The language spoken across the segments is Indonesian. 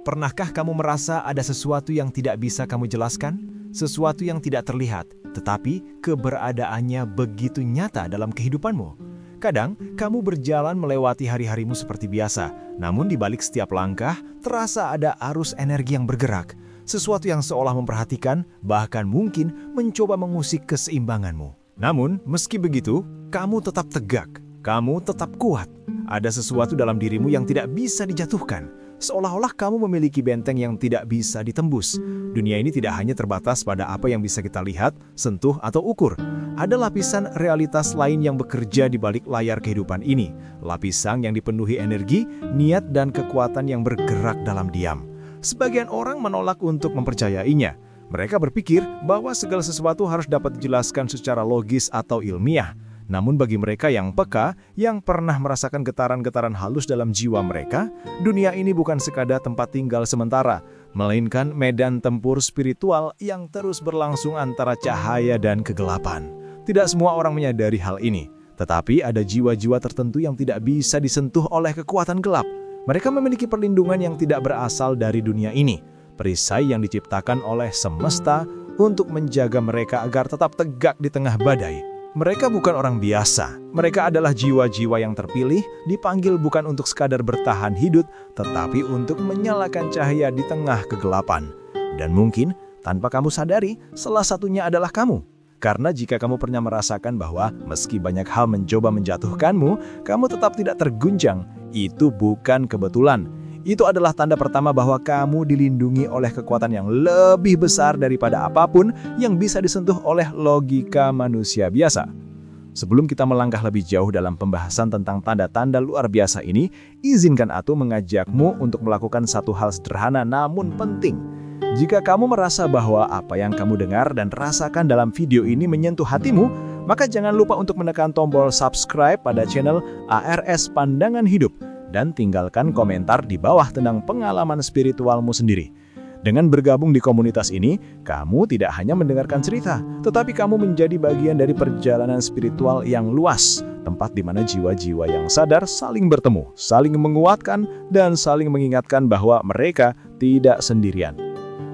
Pernahkah kamu merasa ada sesuatu yang tidak bisa kamu jelaskan? Sesuatu yang tidak terlihat, tetapi keberadaannya begitu nyata dalam kehidupanmu. Kadang, kamu berjalan melewati hari-harimu seperti biasa, namun di balik setiap langkah, terasa ada arus energi yang bergerak. Sesuatu yang seolah memperhatikan, bahkan mungkin mencoba mengusik keseimbanganmu. Namun, meski begitu, kamu tetap tegak, kamu tetap kuat. Ada sesuatu dalam dirimu yang tidak bisa dijatuhkan. Seolah-olah kamu memiliki benteng yang tidak bisa ditembus. Dunia ini tidak hanya terbatas pada apa yang bisa kita lihat, sentuh, atau ukur. Ada lapisan realitas lain yang bekerja di balik layar kehidupan ini. Lapisan yang dipenuhi energi, niat, dan kekuatan yang bergerak dalam diam. Sebagian orang menolak untuk mempercayainya. Mereka berpikir bahwa segala sesuatu harus dapat dijelaskan secara logis atau ilmiah. Namun bagi mereka yang peka, yang pernah merasakan getaran-getaran halus dalam jiwa mereka, dunia ini bukan sekadar tempat tinggal sementara, melainkan medan tempur spiritual yang terus berlangsung antara cahaya dan kegelapan. Tidak semua orang menyadari hal ini, tetapi ada jiwa-jiwa tertentu yang tidak bisa disentuh oleh kekuatan gelap. Mereka memiliki perlindungan yang tidak berasal dari dunia ini, perisai yang diciptakan oleh semesta untuk menjaga mereka agar tetap tegak di tengah badai. Mereka bukan orang biasa, mereka adalah jiwa-jiwa yang terpilih, dipanggil bukan untuk sekadar bertahan hidup, tetapi untuk menyalakan cahaya di tengah kegelapan. Dan mungkin, tanpa kamu sadari, salah satunya adalah kamu. Karena jika kamu pernah merasakan bahwa meski banyak hal mencoba menjatuhkanmu, kamu tetap tidak terguncang, itu bukan kebetulan. Itu adalah tanda pertama bahwa kamu dilindungi oleh kekuatan yang lebih besar daripada apapun yang bisa disentuh oleh logika manusia biasa. Sebelum kita melangkah lebih jauh dalam pembahasan tentang tanda-tanda luar biasa ini, izinkan Atu mengajakmu untuk melakukan satu hal sederhana namun penting. Jika kamu merasa bahwa apa yang kamu dengar dan rasakan dalam video ini menyentuh hatimu, maka jangan lupa untuk menekan tombol subscribe pada channel ARS Pandangan Hidup. Dan tinggalkan komentar di bawah tentang pengalaman spiritualmu sendiri. Dengan bergabung di komunitas ini, kamu tidak hanya mendengarkan cerita, tetapi kamu menjadi bagian dari perjalanan spiritual yang luas, tempat di mana jiwa-jiwa yang sadar saling bertemu, saling menguatkan, dan saling mengingatkan bahwa mereka tidak sendirian.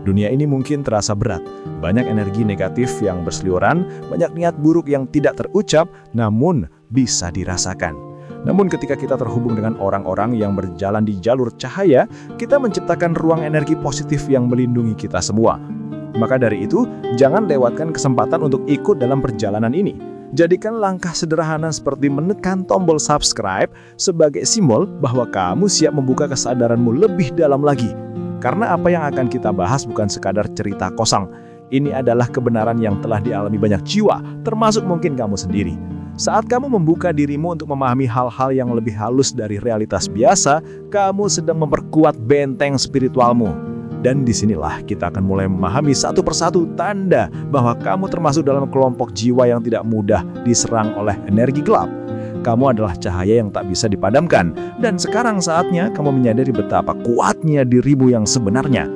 Dunia ini mungkin terasa berat, banyak energi negatif yang berseliweran, banyak niat buruk yang tidak terucap, namun bisa dirasakan. Namun ketika kita terhubung dengan orang-orang yang berjalan di jalur cahaya, kita menciptakan ruang energi positif yang melindungi kita semua. Maka dari itu, jangan lewatkan kesempatan untuk ikut dalam perjalanan ini. Jadikan langkah sederhana seperti menekan tombol subscribe sebagai simbol bahwa kamu siap membuka kesadaranmu lebih dalam lagi. Karena apa yang akan kita bahas bukan sekadar cerita kosong. Ini adalah kebenaran yang telah dialami banyak jiwa, termasuk mungkin kamu sendiri. Saat kamu membuka dirimu untuk memahami hal-hal yang lebih halus dari realitas biasa, kamu sedang memperkuat benteng spiritualmu. Dan disinilah kita akan mulai memahami satu persatu tanda bahwa kamu termasuk dalam kelompok jiwa yang tidak mudah diserang oleh energi gelap. Kamu adalah cahaya yang tak bisa dipadamkan, dan sekarang saatnya kamu menyadari betapa kuatnya dirimu yang sebenarnya.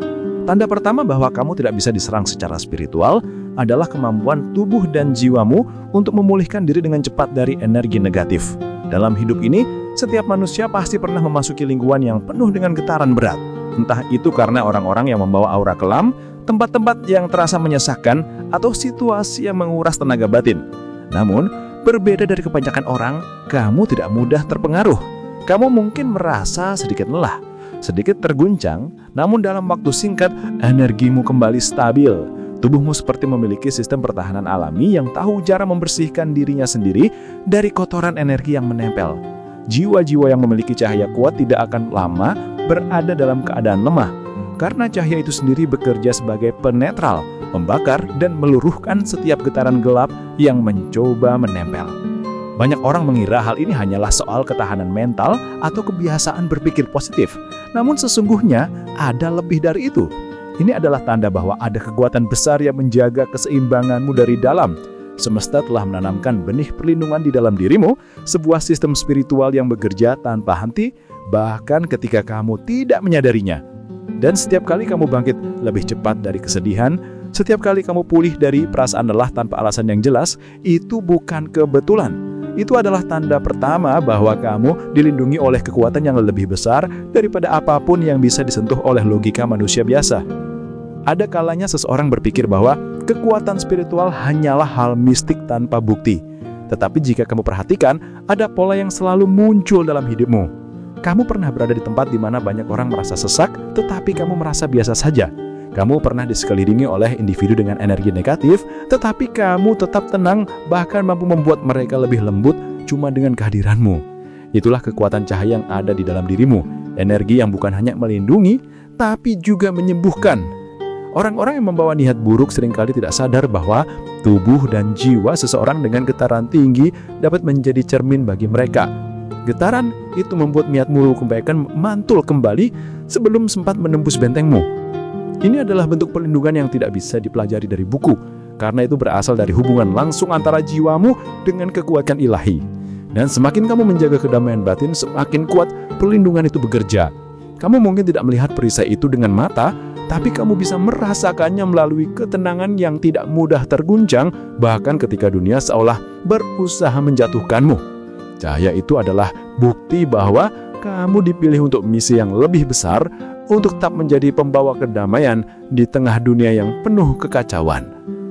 Tanda pertama bahwa kamu tidak bisa diserang secara spiritual adalah kemampuan tubuh dan jiwamu untuk memulihkan diri dengan cepat dari energi negatif. Dalam hidup ini, setiap manusia pasti pernah memasuki lingkungan yang penuh dengan getaran berat. Entah itu karena orang-orang yang membawa aura kelam, tempat-tempat yang terasa menyesakkan, atau situasi yang menguras tenaga batin. Namun, berbeda dari kebanyakan orang, kamu tidak mudah terpengaruh. Kamu mungkin merasa sedikit lelah, sedikit terguncang, namun dalam waktu singkat, energimu kembali stabil. Tubuhmu seperti memiliki sistem pertahanan alami yang tahu cara membersihkan dirinya sendiri dari kotoran energi yang menempel. Jiwa-jiwa yang memiliki cahaya kuat tidak akan lama berada dalam keadaan lemah, karena cahaya itu sendiri bekerja sebagai penetral, membakar dan meluruhkan setiap getaran gelap yang mencoba menempel. Banyak orang mengira hal ini hanyalah soal ketahanan mental atau kebiasaan berpikir positif. Namun sesungguhnya ada lebih dari itu. Ini adalah tanda bahwa ada kekuatan besar yang menjaga keseimbanganmu dari dalam. Semesta telah menanamkan benih perlindungan di dalam dirimu, sebuah sistem spiritual yang bekerja tanpa henti, bahkan ketika kamu tidak menyadarinya. Dan setiap kali kamu bangkit lebih cepat dari kesedihan, setiap kali kamu pulih dari perasaan lelah tanpa alasan yang jelas, itu bukan kebetulan. Itu adalah tanda pertama bahwa kamu dilindungi oleh kekuatan yang lebih besar daripada apapun yang bisa disentuh oleh logika manusia biasa. Ada kalanya seseorang berpikir bahwa kekuatan spiritual hanyalah hal mistik tanpa bukti. Tetapi jika kamu perhatikan, ada pola yang selalu muncul dalam hidupmu. Kamu pernah berada di tempat di mana banyak orang merasa sesak, tetapi kamu merasa biasa saja. Kamu pernah disekelilingi oleh individu dengan energi negatif, tetapi kamu tetap tenang, bahkan mampu membuat mereka lebih lembut cuma dengan kehadiranmu. Itulah kekuatan cahaya yang ada di dalam dirimu, energi yang bukan hanya melindungi, tapi juga menyembuhkan. Orang-orang yang membawa niat buruk seringkali tidak sadar bahwa tubuh dan jiwa seseorang dengan getaran tinggi dapat menjadi cermin bagi mereka. Getaran itu membuat niatmu kebaikan mantul kembali sebelum sempat menembus bentengmu. Ini adalah bentuk perlindungan yang tidak bisa dipelajari dari buku, karena itu berasal dari hubungan langsung antara jiwamu dengan kekuatan ilahi. Dan semakin kamu menjaga kedamaian batin, semakin kuat perlindungan itu bekerja. Kamu mungkin tidak melihat perisai itu dengan mata, tapi kamu bisa merasakannya melalui ketenangan yang tidak mudah terguncang, bahkan ketika dunia seolah berusaha menjatuhkanmu. Cahaya itu adalah bukti bahwa kamu dipilih untuk misi yang lebih besar, untuk tetap menjadi pembawa kedamaian di tengah dunia yang penuh kekacauan.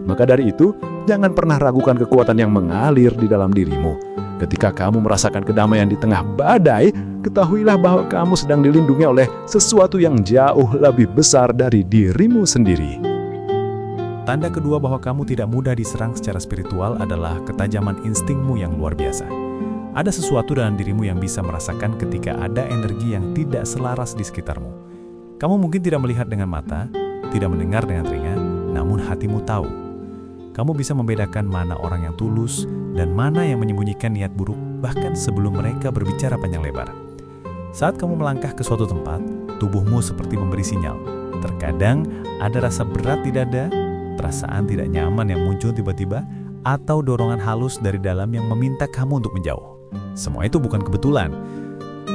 Maka dari itu, jangan pernah ragukan kekuatan yang mengalir di dalam dirimu. Ketika kamu merasakan kedamaian di tengah badai, ketahuilah bahwa kamu sedang dilindungi oleh sesuatu yang jauh lebih besar dari dirimu sendiri. Tanda kedua bahwa kamu tidak mudah diserang secara spiritual adalah ketajaman instingmu yang luar biasa. Ada sesuatu dalam dirimu yang bisa merasakan ketika ada energi yang tidak selaras di sekitarmu. Kamu mungkin tidak melihat dengan mata, tidak mendengar dengan telinga, namun hatimu tahu. Kamu bisa membedakan mana orang yang tulus dan mana yang menyembunyikan niat buruk bahkan sebelum mereka berbicara panjang lebar. Saat kamu melangkah ke suatu tempat, tubuhmu seperti memberi sinyal. Terkadang ada rasa berat di dada, perasaan tidak nyaman yang muncul tiba-tiba, atau dorongan halus dari dalam yang meminta kamu untuk menjauh. Semua itu bukan kebetulan.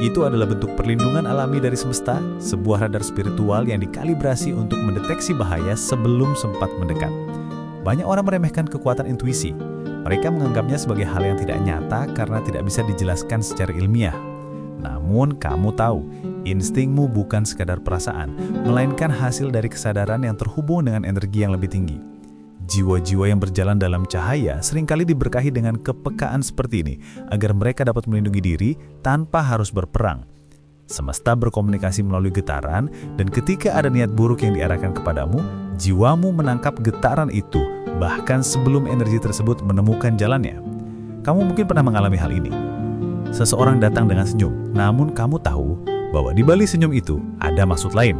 Itu adalah bentuk perlindungan alami dari semesta, sebuah radar spiritual yang dikalibrasi untuk mendeteksi bahaya sebelum sempat mendekat. Banyak orang meremehkan kekuatan intuisi. Mereka menganggapnya sebagai hal yang tidak nyata karena tidak bisa dijelaskan secara ilmiah. Namun kamu tahu, instingmu bukan sekadar perasaan, melainkan hasil dari kesadaran yang terhubung dengan energi yang lebih tinggi. Jiwa-jiwa yang berjalan dalam cahaya seringkali diberkahi dengan kepekaan seperti ini, agar mereka dapat melindungi diri tanpa harus berperang. Semesta berkomunikasi melalui getaran, dan ketika ada niat buruk yang diarahkan kepadamu, jiwamu menangkap getaran itu, bahkan sebelum energi tersebut menemukan jalannya. Kamu mungkin pernah mengalami hal ini. Seseorang datang dengan senyum, namun kamu tahu bahwa di balik senyum itu ada maksud lain.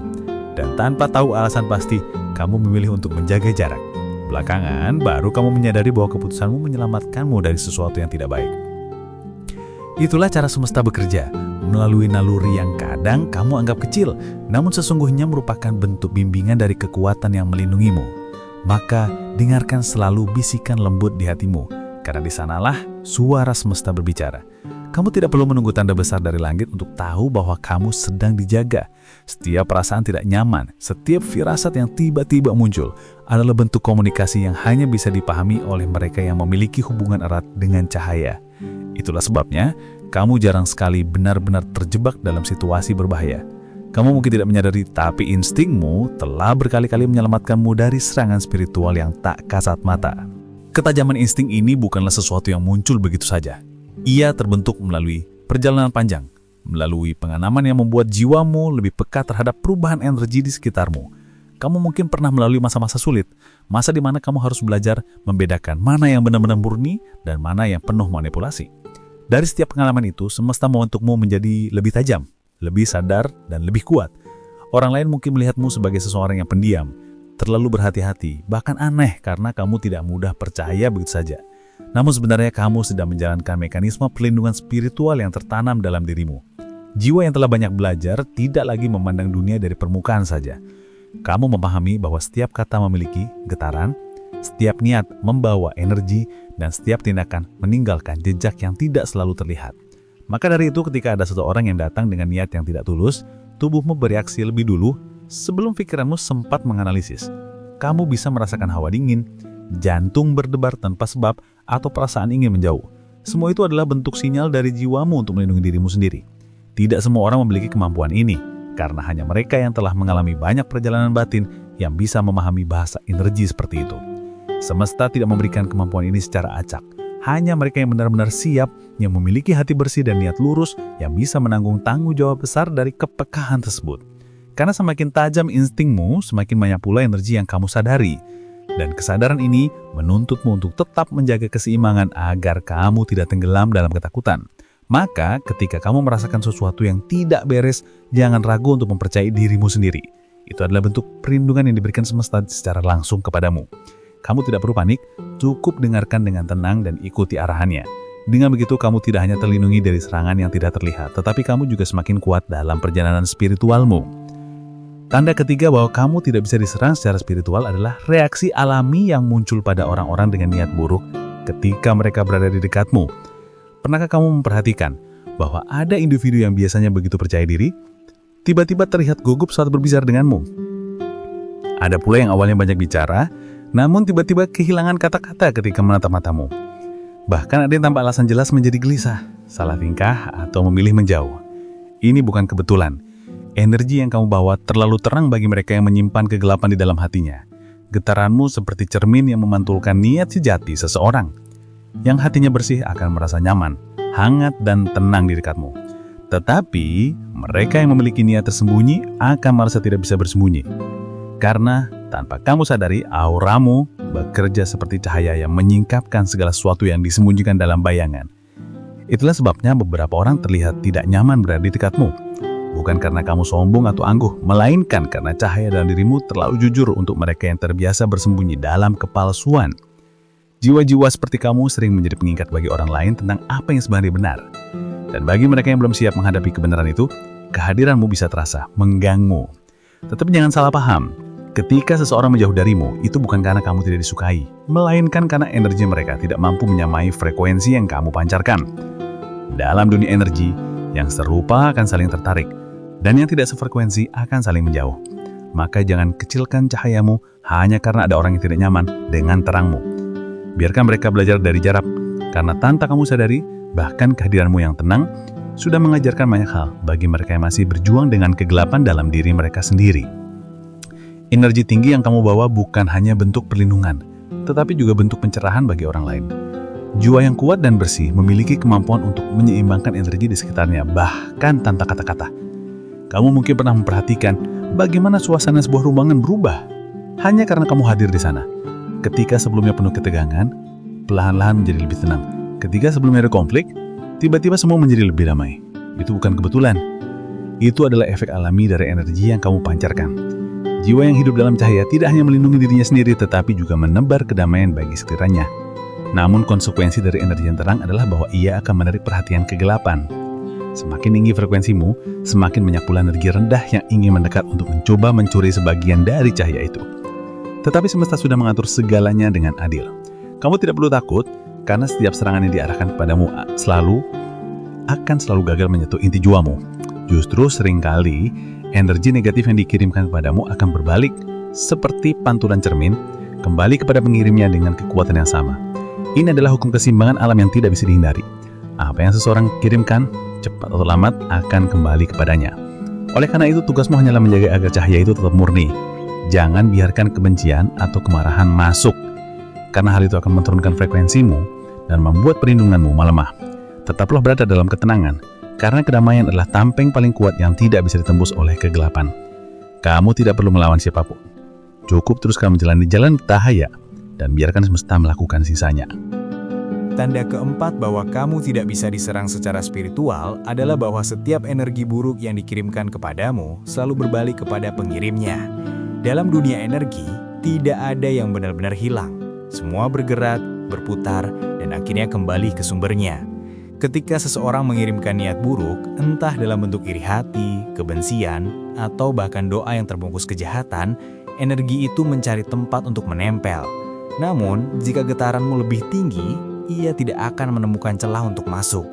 Dan tanpa tahu alasan pasti, kamu memilih untuk menjaga jarak. Belakangan, baru kamu menyadari bahwa keputusanmu menyelamatkanmu dari sesuatu yang tidak baik. Itulah cara semesta bekerja, melalui naluri yang kadang kamu anggap kecil, namun sesungguhnya merupakan bentuk bimbingan dari kekuatan yang melindungimu. Maka, dengarkan selalu bisikan lembut di hatimu, karena di sanalah suara semesta berbicara. Kamu tidak perlu menunggu tanda besar dari langit untuk tahu bahwa kamu sedang dijaga. Setiap perasaan tidak nyaman, setiap firasat yang tiba-tiba muncul adalah bentuk komunikasi yang hanya bisa dipahami oleh mereka yang memiliki hubungan erat dengan cahaya. Itulah sebabnya, kamu jarang sekali benar-benar terjebak dalam situasi berbahaya. Kamu mungkin tidak menyadari, tapi instingmu telah berkali-kali menyelamatkanmu dari serangan spiritual yang tak kasat mata. Ketajaman insting ini bukanlah sesuatu yang muncul begitu saja. Ia terbentuk melalui perjalanan panjang, melalui pengalaman yang membuat jiwamu lebih peka terhadap perubahan energi di sekitarmu. Kamu mungkin pernah melalui masa-masa sulit, masa di mana kamu harus belajar membedakan mana yang benar-benar murni dan mana yang penuh manipulasi. Dari setiap pengalaman itu, semesta membentukmu menjadi lebih tajam, lebih sadar, dan lebih kuat. Orang lain mungkin melihatmu sebagai seseorang yang pendiam, terlalu berhati-hati, bahkan aneh karena kamu tidak mudah percaya begitu saja. Namun sebenarnya kamu sedang menjalankan mekanisme perlindungan spiritual yang tertanam dalam dirimu. Jiwa yang telah banyak belajar tidak lagi memandang dunia dari permukaan saja. Kamu memahami bahwa setiap kata memiliki getaran, setiap niat membawa energi, dan setiap tindakan meninggalkan jejak yang tidak selalu terlihat. Maka dari itu, ketika ada seseorang yang datang dengan niat yang tidak tulus, tubuhmu bereaksi lebih dulu sebelum pikiranmu sempat menganalisis. Kamu bisa merasakan hawa dingin, jantung berdebar tanpa sebab, atau perasaan ingin menjauh. Semua itu adalah bentuk sinyal dari jiwamu untuk melindungi dirimu sendiri. Tidak semua orang memiliki kemampuan ini, karena hanya mereka yang telah mengalami banyak perjalanan batin yang bisa memahami bahasa energi seperti itu. Semesta tidak memberikan kemampuan ini secara acak. Hanya mereka yang benar-benar siap, yang memiliki hati bersih dan niat lurus, yang bisa menanggung tanggung jawab besar dari kepekaan tersebut. Karena semakin tajam instingmu, semakin banyak pula energi yang kamu sadari. Dan kesadaran ini menuntutmu untuk tetap menjaga keseimbangan agar kamu tidak tenggelam dalam ketakutan. Maka ketika kamu merasakan sesuatu yang tidak beres, jangan ragu untuk mempercayai dirimu sendiri. Itu adalah bentuk perlindungan yang diberikan semesta secara langsung kepadamu. Kamu tidak perlu panik, cukup dengarkan dengan tenang dan ikuti arahannya. Dengan begitu kamu tidak hanya terlindungi dari serangan yang tidak terlihat, tetapi kamu juga semakin kuat dalam perjalanan spiritualmu. Tanda ketiga bahwa kamu tidak bisa diserang secara spiritual adalah reaksi alami yang muncul pada orang-orang dengan niat buruk ketika mereka berada di dekatmu. Pernahkah kamu memperhatikan bahwa ada individu yang biasanya begitu percaya diri, tiba-tiba terlihat gugup saat berbicara denganmu? Ada pula yang awalnya banyak bicara, namun tiba-tiba kehilangan kata-kata ketika menatap matamu. Bahkan ada yang tanpa alasan jelas menjadi gelisah, salah tingkah, atau memilih menjauh. Ini bukan kebetulan. Energi yang kamu bawa terlalu terang bagi mereka yang menyimpan kegelapan di dalam hatinya. Getaranmu seperti cermin yang memantulkan niat sejati seseorang. Yang hatinya bersih akan merasa nyaman, hangat, dan tenang di dekatmu. Tetapi, mereka yang memiliki niat tersembunyi akan merasa tidak bisa bersembunyi. Karena tanpa kamu sadari, auramu bekerja seperti cahaya yang menyingkapkan segala sesuatu yang disembunyikan dalam bayangan. Itulah sebabnya beberapa orang terlihat tidak nyaman berada di dekatmu. Bukan karena kamu sombong atau angkuh, melainkan karena cahaya dalam dirimu terlalu jujur untuk mereka yang terbiasa bersembunyi dalam kepalsuan. Jiwa-jiwa seperti kamu sering menjadi pengingat bagi orang lain tentang apa yang sebenarnya benar. Dan bagi mereka yang belum siap menghadapi kebenaran itu, kehadiranmu bisa terasa mengganggu. Tetapi jangan salah paham, ketika seseorang menjauh darimu, itu bukan karena kamu tidak disukai, melainkan karena energi mereka tidak mampu menyamai frekuensi yang kamu pancarkan. Dalam dunia energi, yang serupa akan saling tertarik, dan yang tidak sefrekuensi akan saling menjauh. Maka jangan kecilkan cahayamu hanya karena ada orang yang tidak nyaman dengan terangmu. Biarkan mereka belajar dari jarak, karena tanpa kamu sadari, bahkan kehadiranmu yang tenang sudah mengajarkan banyak hal bagi mereka yang masih berjuang dengan kegelapan dalam diri mereka sendiri. Energi tinggi yang kamu bawa bukan hanya bentuk perlindungan, tetapi juga bentuk pencerahan bagi orang lain. Jiwa yang kuat dan bersih memiliki kemampuan untuk menyeimbangkan energi di sekitarnya, bahkan tanpa kata-kata. Kamu mungkin pernah memperhatikan bagaimana suasana sebuah ruangan berubah hanya karena kamu hadir di sana. Ketika sebelumnya penuh ketegangan, perlahan-lahan menjadi lebih tenang. Ketika sebelumnya ada konflik, tiba-tiba semua menjadi lebih damai. Itu bukan kebetulan. Itu adalah efek alami dari energi yang kamu pancarkan. Jiwa yang hidup dalam cahaya tidak hanya melindungi dirinya sendiri, tetapi juga menebar kedamaian bagi sekitarnya. Namun konsekuensi dari energi yang terang adalah bahwa ia akan menarik perhatian kegelapan. Semakin tinggi frekuensimu, semakin banyak pula energi rendah yang ingin mendekat untuk mencoba mencuri sebagian dari cahaya itu. Tetapi semesta sudah mengatur segalanya dengan adil. Kamu tidak perlu takut, karena setiap serangan yang diarahkan kepadamu akan selalu gagal menyentuh inti jiwamu. Justru seringkali, energi negatif yang dikirimkan kepadamu akan berbalik seperti pantulan cermin, kembali kepada pengirimnya dengan kekuatan yang sama. Ini adalah hukum keseimbangan alam yang tidak bisa dihindari. Apa yang seseorang kirimkan, cepat atau lambat akan kembali kepadanya. Oleh karena itu, tugasmu hanyalah menjaga agar cahaya itu tetap murni. Jangan biarkan kebencian atau kemarahan masuk, karena hal itu akan menurunkan frekuensimu dan membuat perlindunganmu melemah. Tetaplah berada dalam ketenangan, karena kedamaian adalah tameng paling kuat yang tidak bisa ditembus oleh kegelapan. Kamu tidak perlu melawan siapapun. Cukup teruskan menjalani jalan cahaya, dan biarkan semesta melakukan sisanya. Tanda keempat bahwa kamu tidak bisa diserang secara spiritual adalah bahwa setiap energi buruk yang dikirimkan kepadamu selalu berbalik kepada pengirimnya. Dalam dunia energi, tidak ada yang benar-benar hilang. Semua bergerak, berputar, dan akhirnya kembali ke sumbernya. Ketika seseorang mengirimkan niat buruk, entah dalam bentuk iri hati, kebencian, atau bahkan doa yang terbungkus kejahatan, energi itu mencari tempat untuk menempel. Namun, jika getaranmu lebih tinggi, ia tidak akan menemukan celah untuk masuk.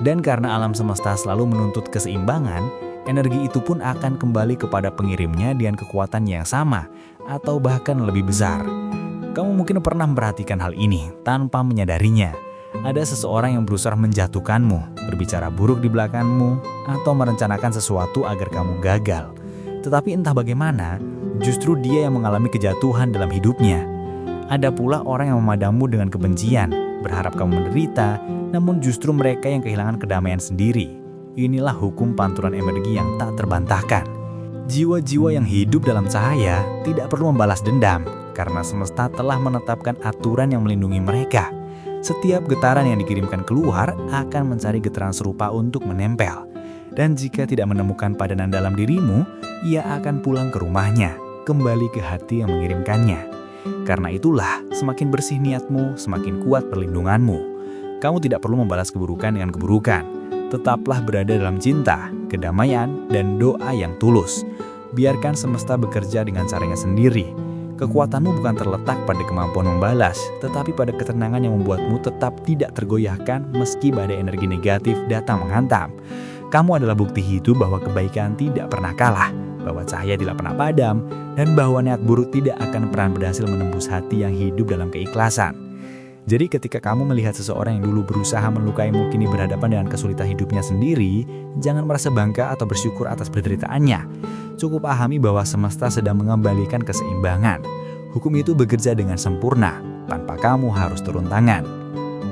Dan karena alam semesta selalu menuntut keseimbangan, energi itu pun akan kembali kepada pengirimnya dengan kekuatan yang sama, atau bahkan lebih besar. Kamu mungkin pernah memperhatikan hal ini tanpa menyadarinya. Ada seseorang yang berusaha menjatuhkanmu, berbicara buruk di belakangmu, atau merencanakan sesuatu agar kamu gagal. Tetapi entah bagaimana, justru dia yang mengalami kejatuhan dalam hidupnya. Ada pula orang yang memandangmu dengan kebencian, berharap kamu menderita, namun justru mereka yang kehilangan kedamaian sendiri. Inilah hukum pantulan energi yang tak terbantahkan. Jiwa-jiwa yang hidup dalam cahaya tidak perlu membalas dendam, karena semesta telah menetapkan aturan yang melindungi mereka. Setiap getaran yang dikirimkan keluar akan mencari getaran serupa untuk menempel. Dan jika tidak menemukan padanan dalam dirimu, ia akan pulang ke rumahnya, kembali ke hati yang mengirimkannya. Karena itulah, semakin bersih niatmu, semakin kuat perlindunganmu. Kamu tidak perlu membalas keburukan dengan keburukan. Tetaplah berada dalam cinta, kedamaian, dan doa yang tulus. Biarkan semesta bekerja dengan caranya sendiri. Kekuatanmu bukan terletak pada kemampuan membalas, tetapi pada ketenangan yang membuatmu tetap tidak tergoyahkan meski badai energi negatif datang menghantam. Kamu adalah bukti hidup bahwa kebaikan tidak pernah kalah, bahwa cahaya tidak pernah padam, dan bahwa niat buruk tidak akan pernah berhasil menembus hati yang hidup dalam keikhlasan. Jadi ketika kamu melihat seseorang yang dulu berusaha melukaimu kini berhadapan dengan kesulitan hidupnya sendiri, jangan merasa bangga atau bersyukur atas penderitaannya. Cukup pahami bahwa semesta sedang mengembalikan keseimbangan. Hukum itu bekerja dengan sempurna, tanpa kamu harus turun tangan.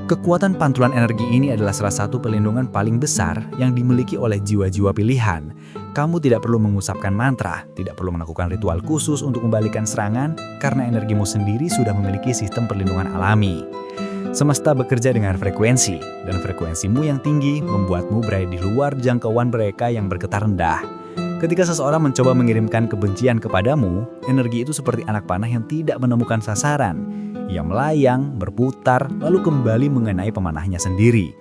Kekuatan pantulan energi ini adalah salah satu perlindungan paling besar yang dimiliki oleh jiwa-jiwa pilihan. Kamu tidak perlu mengusapkan mantra, tidak perlu melakukan ritual khusus untuk membalikkan serangan, karena energimu sendiri sudah memiliki sistem perlindungan alami. Semesta bekerja dengan frekuensi, dan frekuensimu yang tinggi membuatmu berada di luar jangkauan mereka yang bergetar rendah. Ketika seseorang mencoba mengirimkan kebencian kepadamu, energi itu seperti anak panah yang tidak menemukan sasaran. Ia melayang, berputar, lalu kembali mengenai pemanahnya sendiri.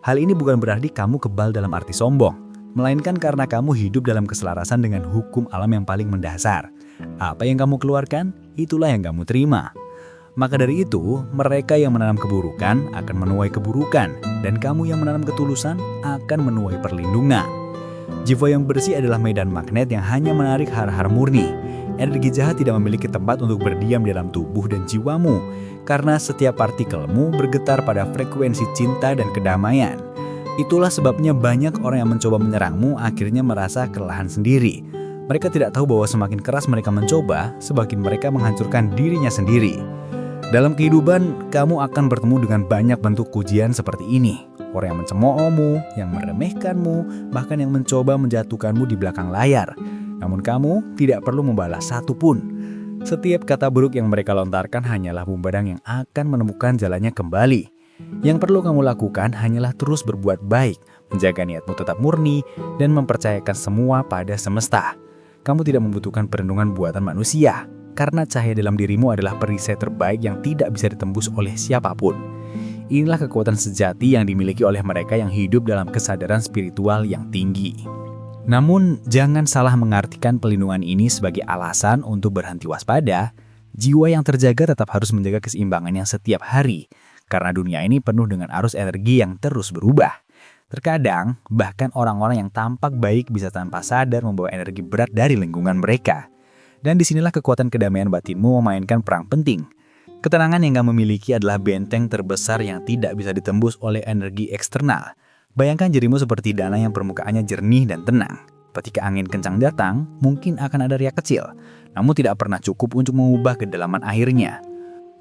Hal ini bukan berarti kamu kebal dalam arti sombong, melainkan karena kamu hidup dalam keselarasan dengan hukum alam yang paling mendasar. Apa yang kamu keluarkan, itulah yang kamu terima. Maka dari itu, mereka yang menanam keburukan akan menuai keburukan, dan kamu yang menanam ketulusan akan menuai perlindungan. Jiwa yang bersih adalah medan magnet yang hanya menarik har-har murni. Energi jahat tidak memiliki tempat untuk berdiam di dalam tubuh dan jiwamu, karena setiap partikelmu bergetar pada frekuensi cinta dan kedamaian. Itulah sebabnya banyak orang yang mencoba menyerangmu akhirnya merasa kelelahan sendiri. Mereka tidak tahu bahwa semakin keras mereka mencoba, semakin mereka menghancurkan dirinya sendiri. Dalam kehidupan, kamu akan bertemu dengan banyak bentuk pujian seperti ini. Orang yang mencemoohmu, yang meremehkanmu, bahkan yang mencoba menjatuhkanmu di belakang layar. Namun kamu tidak perlu membalas satu pun. Setiap kata buruk yang mereka lontarkan hanyalah bumerang yang akan menemukan jalannya kembali. Yang perlu kamu lakukan hanyalah terus berbuat baik, menjaga niatmu tetap murni, dan mempercayakan semua pada semesta. Kamu tidak membutuhkan perlindungan buatan manusia, karena cahaya dalam dirimu adalah perisai terbaik yang tidak bisa ditembus oleh siapapun. Inilah kekuatan sejati yang dimiliki oleh mereka yang hidup dalam kesadaran spiritual yang tinggi. Namun, jangan salah mengartikan pelindungan ini sebagai alasan untuk berhenti waspada. Jiwa yang terjaga tetap harus menjaga keseimbangannya setiap hari, karena dunia ini penuh dengan arus energi yang terus berubah. Terkadang, bahkan orang-orang yang tampak baik bisa tanpa sadar membawa energi berat dari lingkungan mereka. Dan disinilah kekuatan kedamaian batinmu memainkan peran penting. Ketenangan yang kamu miliki adalah benteng terbesar yang tidak bisa ditembus oleh energi eksternal. Bayangkan dirimu seperti danau yang permukaannya jernih dan tenang. Ketika angin kencang datang, mungkin akan ada riak kecil, namun tidak pernah cukup untuk mengubah kedalaman airnya.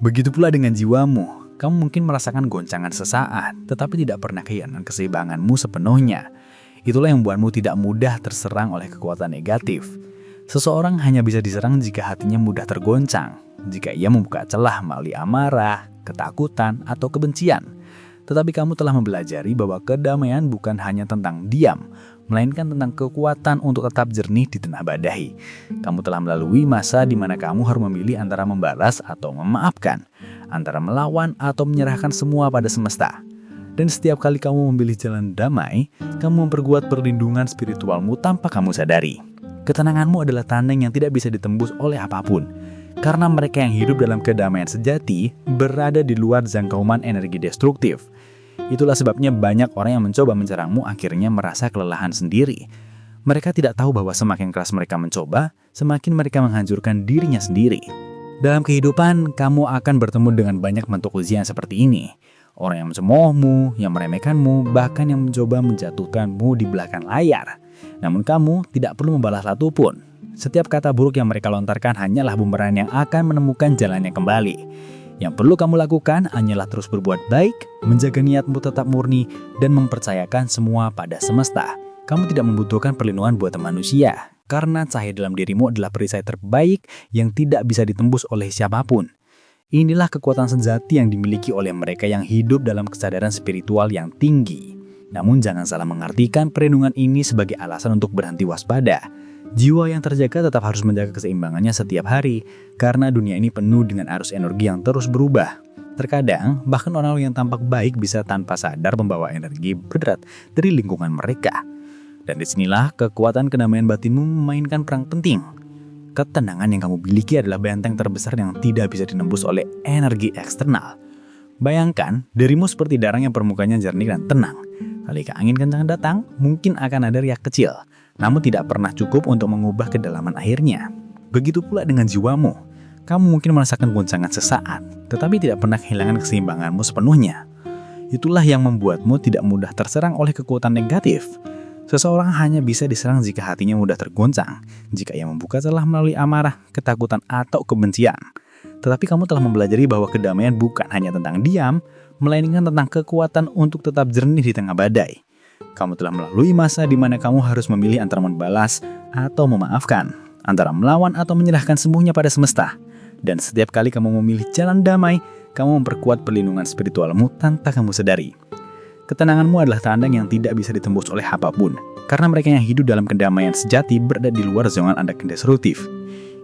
Begitu pula dengan jiwamu, kamu mungkin merasakan goncangan sesaat, tetapi tidak pernah kehilangan keseimbanganmu sepenuhnya. Itulah yang membuatmu tidak mudah terserang oleh kekuatan negatif. Seseorang hanya bisa diserang jika hatinya mudah tergoncang, jika ia membuka celah melalui amarah, ketakutan, atau kebencian. Tetapi kamu telah mempelajari bahwa kedamaian bukan hanya tentang diam, melainkan tentang kekuatan untuk tetap jernih di tengah badai. Kamu telah melalui masa di mana kamu harus memilih antara membalas atau memaafkan, antara melawan atau menyerahkan semua pada semesta. Dan setiap kali kamu memilih jalan damai, kamu memperkuat perlindungan spiritualmu tanpa kamu sadari. Ketenanganmu adalah tandang yang tidak bisa ditembus oleh apapun. Karena mereka yang hidup dalam kedamaian sejati berada di luar jangkauan energi destruktif. Itulah sebabnya banyak orang yang mencoba menyerangmu akhirnya merasa kelelahan sendiri. Mereka tidak tahu bahwa semakin keras mereka mencoba, semakin mereka menghancurkan dirinya sendiri. Dalam kehidupan, kamu akan bertemu dengan banyak bentuk ujian seperti ini. Orang yang mencemoohmu, yang meremehkanmu, bahkan yang mencoba menjatuhkanmu di belakang layar. Namun kamu tidak perlu membalas satupun. Setiap kata buruk yang mereka lontarkan hanyalah bumerang yang akan menemukan jalannya kembali. Yang perlu kamu lakukan hanyalah terus berbuat baik, menjaga niatmu tetap murni, dan mempercayakan semua pada semesta. Kamu tidak membutuhkan perlindungan buatan manusia, karena cahaya dalam dirimu adalah perisai terbaik yang tidak bisa ditembus oleh siapapun. Inilah kekuatan sejati yang dimiliki oleh mereka yang hidup dalam kesadaran spiritual yang tinggi. Namun jangan salah mengartikan perlindungan ini sebagai alasan untuk berhenti waspada. Jiwa yang terjaga tetap harus menjaga keseimbangannya setiap hari, karena dunia ini penuh dengan arus energi yang terus berubah. Terkadang, bahkan orang yang tampak baik bisa tanpa sadar membawa energi berat dari lingkungan mereka. Dan disinilah kekuatan kedamaian batinmu memainkan peran penting. Ketenangan yang kamu miliki adalah benteng terbesar yang tidak bisa ditembus oleh energi eksternal. Bayangkan, dirimu seperti darah yang permukaannya jernih dan tenang. Ketika angin kencang datang, mungkin akan ada riak kecil, namun tidak pernah cukup untuk mengubah kedalaman airnya. Begitu pula dengan jiwamu. Kamu mungkin merasakan goncangan sesaat, tetapi tidak pernah kehilangan keseimbanganmu sepenuhnya. Itulah yang membuatmu tidak mudah terserang oleh kekuatan negatif. Seseorang hanya bisa diserang jika hatinya mudah tergoncang, jika ia membuka celah melalui amarah, ketakutan, atau kebencian. Tetapi kamu telah mempelajari bahwa kedamaian bukan hanya tentang diam, melainkan tentang kekuatan untuk tetap jernih di tengah badai. Kamu telah melalui masa di mana kamu harus memilih antara membalas atau memaafkan, antara melawan atau menyerahkan semuanya pada semesta. Dan setiap kali kamu memilih jalan damai, kamu memperkuat perlindungan spiritualmu tanpa kamu sadari. Ketenanganmu adalah tanda yang tidak bisa ditembus oleh apapun, karena mereka yang hidup dalam kedamaian sejati berada di luar zona anda yang destruktif.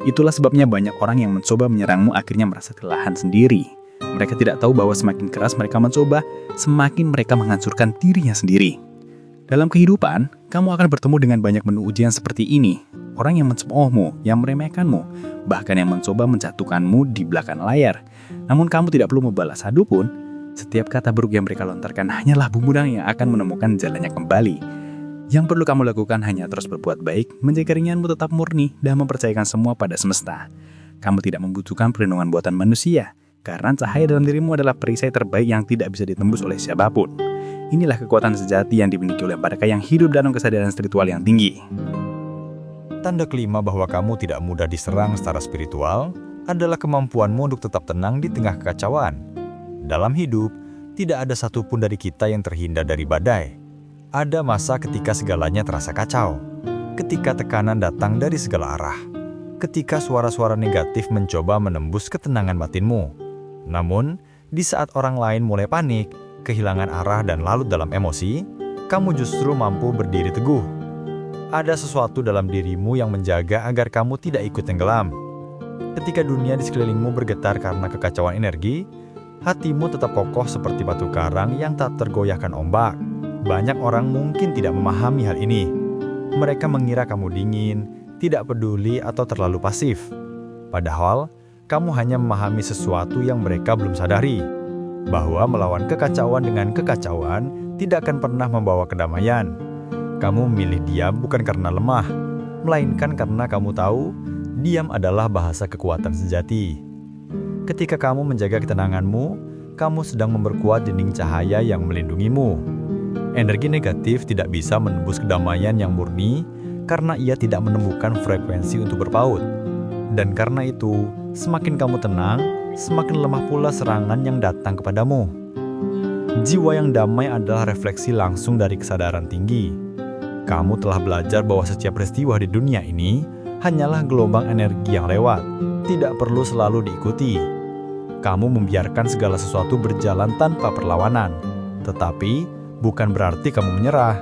Itulah sebabnya banyak orang yang mencoba menyerangmu akhirnya merasa kelelahan sendiri. Mereka tidak tahu bahwa semakin keras mereka mencoba, semakin mereka menghancurkan dirinya sendiri. Dalam kehidupan, kamu akan bertemu dengan banyak menu ujian seperti ini. Orang yang mencemoohmu, yang meremehkanmu, bahkan yang mencoba menjatuhkanmu di belakang layar. Namun kamu tidak perlu membalas satupun. Setiap kata buruk yang mereka lontarkan hanyalah bumerang yang akan menemukan jalannya kembali. Yang perlu kamu lakukan hanya terus berbuat baik, menjaga ringanmu tetap murni, dan mempercayakan semua pada semesta. Kamu tidak membutuhkan perlindungan buatan manusia, karena cahaya dalam dirimu adalah perisai terbaik yang tidak bisa ditembus oleh siapapun. Inilah kekuatan sejati yang dimiliki oleh mereka yang hidup dalam kesadaran spiritual yang tinggi. Tanda kelima bahwa kamu tidak mudah diserang secara spiritual adalah kemampuanmu untuk tetap tenang di tengah kekacauan. Dalam hidup, tidak ada satupun dari kita yang terhindar dari badai. Ada masa ketika segalanya terasa kacau, ketika tekanan datang dari segala arah, ketika suara-suara negatif mencoba menembus ketenangan batinmu. Namun, di saat orang lain mulai panik, kehilangan arah dan larut dalam emosi, kamu justru mampu berdiri teguh. Ada sesuatu dalam dirimu yang menjaga agar kamu tidak ikut tenggelam. Ketika dunia di sekelilingmu bergetar karena kekacauan energi, hatimu tetap kokoh seperti batu karang yang tak tergoyahkan ombak. Banyak orang mungkin tidak memahami hal ini. Mereka mengira kamu dingin, tidak peduli atau terlalu pasif. Padahal, kamu hanya memahami sesuatu yang mereka belum sadari, bahwa melawan kekacauan dengan kekacauan tidak akan pernah membawa kedamaian. Kamu memilih diam bukan karena lemah, melainkan karena kamu tahu diam adalah bahasa kekuatan sejati. Ketika kamu menjaga ketenanganmu, kamu sedang memperkuat dinding cahaya yang melindungimu. Energi negatif tidak bisa menembus kedamaian yang murni karena ia tidak menemukan frekuensi untuk berpaut. Dan karena itu, semakin kamu tenang, semakin lemah pula serangan yang datang kepadamu. Jiwa yang damai adalah refleksi langsung dari kesadaran tinggi. Kamu telah belajar bahwa setiap peristiwa di dunia ini hanyalah gelombang energi yang lewat, tidak perlu selalu diikuti. Kamu membiarkan segala sesuatu berjalan tanpa perlawanan. Tetapi, bukan berarti kamu menyerah.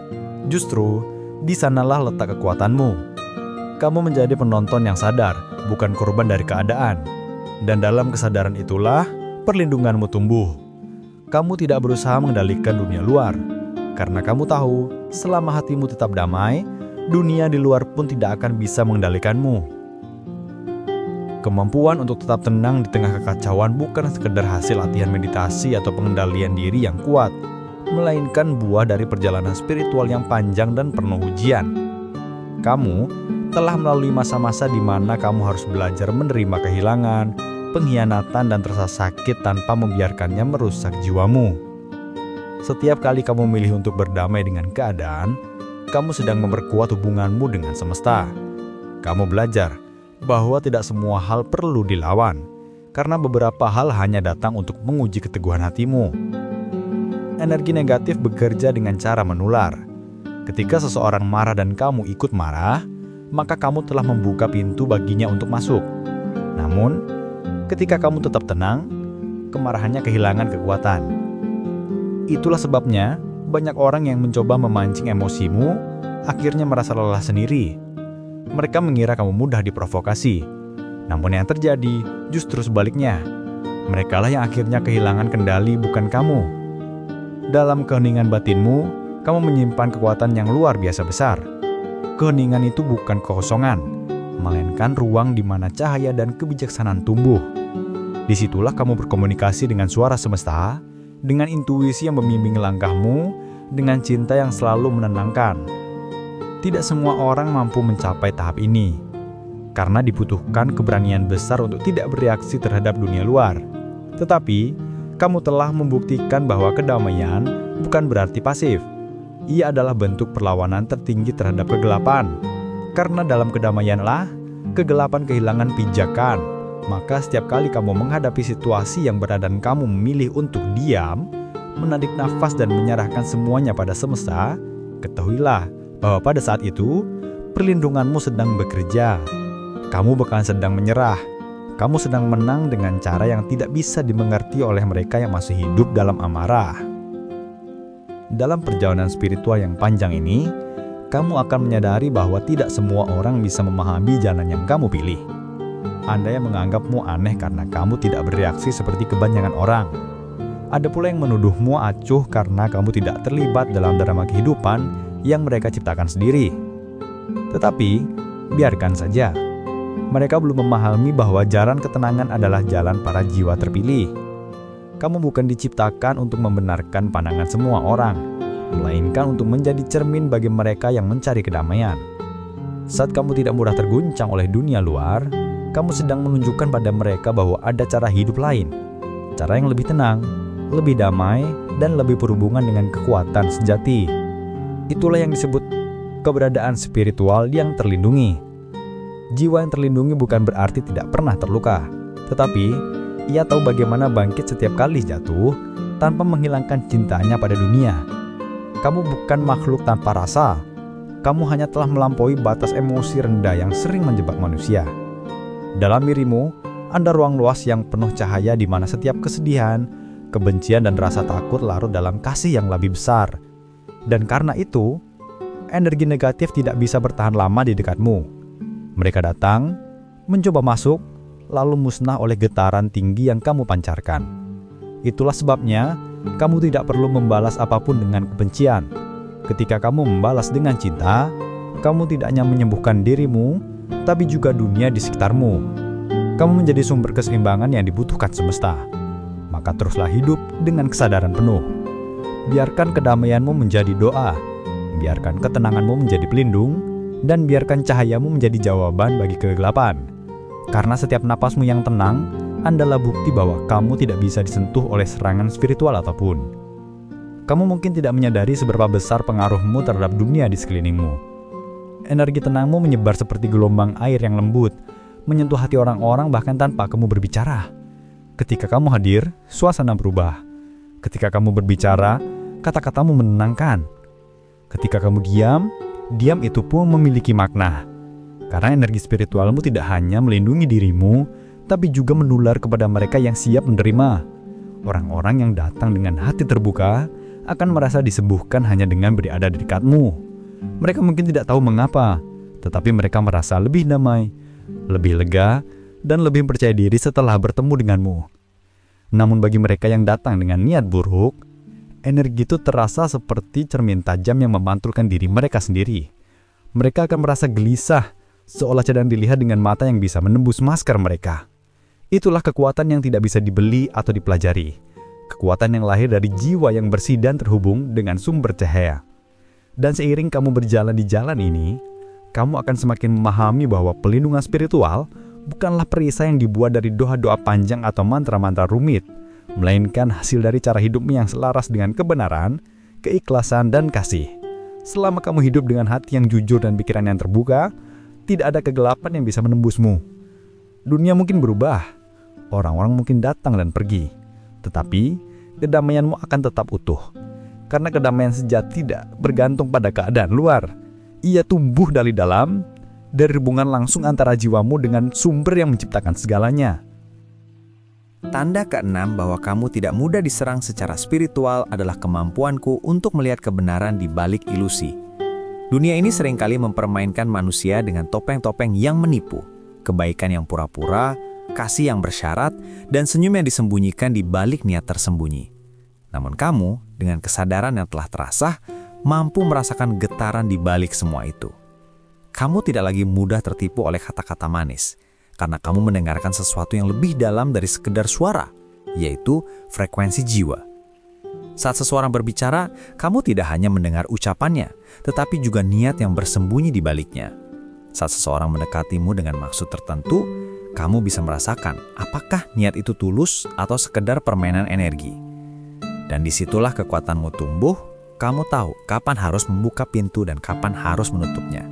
Justru, di sanalah letak kekuatanmu. Kamu menjadi penonton yang sadar, bukan korban dari keadaan. Dan dalam kesadaran itulah, perlindunganmu tumbuh. Kamu tidak berusaha mengendalikan dunia luar. Karena kamu tahu, selama hatimu tetap damai, dunia di luar pun tidak akan bisa mengendalikanmu. Kemampuan untuk tetap tenang di tengah kekacauan bukan sekedar hasil latihan meditasi atau pengendalian diri yang kuat, melainkan buah dari perjalanan spiritual yang panjang dan penuh ujian. Kamu telah melalui masa-masa di mana kamu harus belajar menerima kehilangan, pengkhianatan, dan rasa sakit tanpa membiarkannya merusak jiwamu. Setiap kali kamu memilih untuk berdamai dengan keadaan, kamu sedang memperkuat hubunganmu dengan semesta. Kamu belajar bahwa tidak semua hal perlu dilawan, karena beberapa hal hanya datang untuk menguji keteguhan hatimu. Energi negatif bekerja dengan cara menular. Ketika seseorang marah dan kamu ikut marah, maka kamu telah membuka pintu baginya untuk masuk. Namun, ketika kamu tetap tenang, kemarahannya kehilangan kekuatan. Itulah sebabnya banyak orang yang mencoba memancing emosimu akhirnya merasa lelah sendiri. Mereka mengira kamu mudah diprovokasi. Namun yang terjadi justru sebaliknya. Merekalah yang akhirnya kehilangan kendali, bukan kamu. Dalam keheningan batinmu, kamu menyimpan kekuatan yang luar biasa besar. Keheningan itu bukan kekosongan, melainkan ruang di mana cahaya dan kebijaksanaan tumbuh. Disitulah kamu berkomunikasi dengan suara semesta, dengan intuisi yang membimbing langkahmu, dengan cinta yang selalu menenangkan. Tidak semua orang mampu mencapai tahap ini, karena dibutuhkan keberanian besar untuk tidak bereaksi terhadap dunia luar. Tetapi, kamu telah membuktikan bahwa kedamaian bukan berarti pasif. Ia adalah bentuk perlawanan tertinggi terhadap kegelapan. Karena dalam kedamaianlah, kegelapan kehilangan pijakan. Maka setiap kali kamu menghadapi situasi yang berat dan kamu memilih untuk diam, menarik nafas dan menyerahkan semuanya pada semesta, ketahuilah bahwa pada saat itu, perlindunganmu sedang bekerja. Kamu bukan sedang menyerah. Kamu sedang menang dengan cara yang tidak bisa dimengerti oleh mereka yang masih hidup dalam amarah. Dalam perjalanan spiritual yang panjang ini, kamu akan menyadari bahwa tidak semua orang bisa memahami jalan yang kamu pilih. Ada yang menganggapmu aneh karena kamu tidak bereaksi seperti kebanyakan orang. Ada pula yang menuduhmu acuh karena kamu tidak terlibat dalam drama kehidupan yang mereka ciptakan sendiri. Tetapi, biarkan saja. Mereka belum memahami bahwa jalan ketenangan adalah jalan para jiwa terpilih. Kamu bukan diciptakan untuk membenarkan pandangan semua orang, melainkan untuk menjadi cermin bagi mereka yang mencari kedamaian. Saat kamu tidak mudah terguncang oleh dunia luar, kamu sedang menunjukkan pada mereka bahwa ada cara hidup lain, cara yang lebih tenang, lebih damai, dan lebih berhubungan dengan kekuatan sejati. Itulah yang disebut keberadaan spiritual yang terlindungi. Jiwa yang terlindungi bukan berarti tidak pernah terluka, tetapi ia tahu bagaimana bangkit setiap kali jatuh tanpa menghilangkan cintanya pada dunia. Kamu bukan makhluk tanpa rasa. Kamu hanya telah melampaui batas emosi rendah yang sering menjebak manusia. Dalam dirimu, ada ruang luas yang penuh cahaya di mana setiap kesedihan, kebencian, dan rasa takut larut dalam kasih yang lebih besar. Dan karena itu, energi negatif tidak bisa bertahan lama di dekatmu. Mereka datang, mencoba masuk, lalu musnah oleh getaran tinggi yang kamu pancarkan. Itulah sebabnya, kamu tidak perlu membalas apapun dengan kebencian. Ketika kamu membalas dengan cinta, kamu tidak hanya menyembuhkan dirimu, tapi juga dunia di sekitarmu. Kamu menjadi sumber keseimbangan yang dibutuhkan semesta. Maka teruslah hidup dengan kesadaran penuh. Biarkan kedamaianmu menjadi doa, biarkan ketenanganmu menjadi pelindung, dan biarkan cahayamu menjadi jawaban bagi kegelapan. Karena setiap napasmu yang tenang adalah bukti bahwa kamu tidak bisa disentuh oleh serangan spiritual apapun. Kamu mungkin tidak menyadari seberapa besar pengaruhmu terhadap dunia di sekelilingmu. Energi tenangmu menyebar seperti gelombang air yang lembut, menyentuh hati orang-orang bahkan tanpa kamu berbicara. Ketika kamu hadir, suasana berubah. Ketika kamu berbicara, kata-katamu menenangkan. Ketika kamu diam, diam itu pun memiliki makna. Karena energi spiritualmu tidak hanya melindungi dirimu, tapi juga menular kepada mereka yang siap menerima. Orang-orang yang datang dengan hati terbuka akan merasa disembuhkan hanya dengan berada di dekatmu. Mereka mungkin tidak tahu mengapa, tetapi mereka merasa lebih damai, lebih lega, dan lebih percaya diri setelah bertemu denganmu. Namun bagi mereka yang datang dengan niat buruk, energi itu terasa seperti cermin tajam yang memantulkan diri mereka sendiri. Mereka akan merasa gelisah, seolah sedang dilihat dengan mata yang bisa menembus masker mereka. Itulah kekuatan yang tidak bisa dibeli atau dipelajari. Kekuatan yang lahir dari jiwa yang bersih dan terhubung dengan sumber cahaya. Dan seiring kamu berjalan di jalan ini, kamu akan semakin memahami bahwa pelindungan spiritual bukanlah perisai yang dibuat dari doa-doa panjang atau mantra-mantra rumit, melainkan hasil dari cara hidupmu yang selaras dengan kebenaran, keikhlasan, dan kasih. Selama kamu hidup dengan hati yang jujur dan pikiran yang terbuka, tidak ada kegelapan yang bisa menembusmu. Dunia mungkin berubah, orang-orang mungkin datang dan pergi, tetapi kedamaianmu akan tetap utuh. Karena kedamaian sejati tidak bergantung pada keadaan luar. Ia tumbuh dari dalam, dari hubungan langsung antara jiwamu dengan sumber yang menciptakan segalanya. Tanda keenam bahwa kamu tidak mudah diserang secara spiritual adalah kemampuanku untuk melihat kebenaran di balik ilusi. Dunia ini seringkali mempermainkan manusia dengan topeng-topeng yang menipu, kebaikan yang pura-pura, kasih yang bersyarat, dan senyum yang disembunyikan di balik niat tersembunyi. Namun kamu, dengan kesadaran yang telah terasah, mampu merasakan getaran di balik semua itu. Kamu tidak lagi mudah tertipu oleh kata-kata manis, karena kamu mendengarkan sesuatu yang lebih dalam dari sekedar suara, yaitu frekuensi jiwa. Saat seseorang berbicara, kamu tidak hanya mendengar ucapannya, tetapi juga niat yang bersembunyi di baliknya. Saat seseorang mendekatimu dengan maksud tertentu, kamu bisa merasakan apakah niat itu tulus atau sekedar permainan energi. Dan disitulah kekuatanmu tumbuh, kamu tahu kapan harus membuka pintu dan kapan harus menutupnya.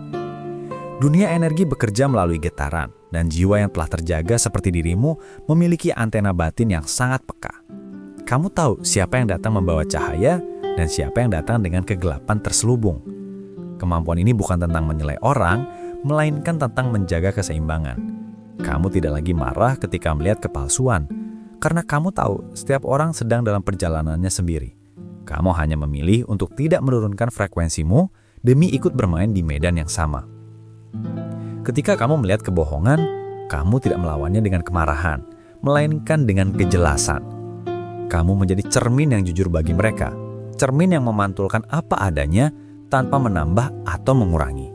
Dunia energi bekerja melalui getaran, dan jiwa yang telah terjaga seperti dirimu memiliki antena batin yang sangat peka. Kamu tahu siapa yang datang membawa cahaya dan siapa yang datang dengan kegelapan terselubung. Kemampuan ini bukan tentang menilai orang, melainkan tentang menjaga keseimbangan. Kamu tidak lagi marah ketika melihat kepalsuan, karena kamu tahu setiap orang sedang dalam perjalanannya sendiri. Kamu hanya memilih untuk tidak menurunkan frekuensimu demi ikut bermain di medan yang sama. Ketika kamu melihat kebohongan, kamu tidak melawannya dengan kemarahan, melainkan dengan kejelasan. Kamu menjadi cermin yang jujur bagi mereka, cermin yang memantulkan apa adanya tanpa menambah atau mengurangi.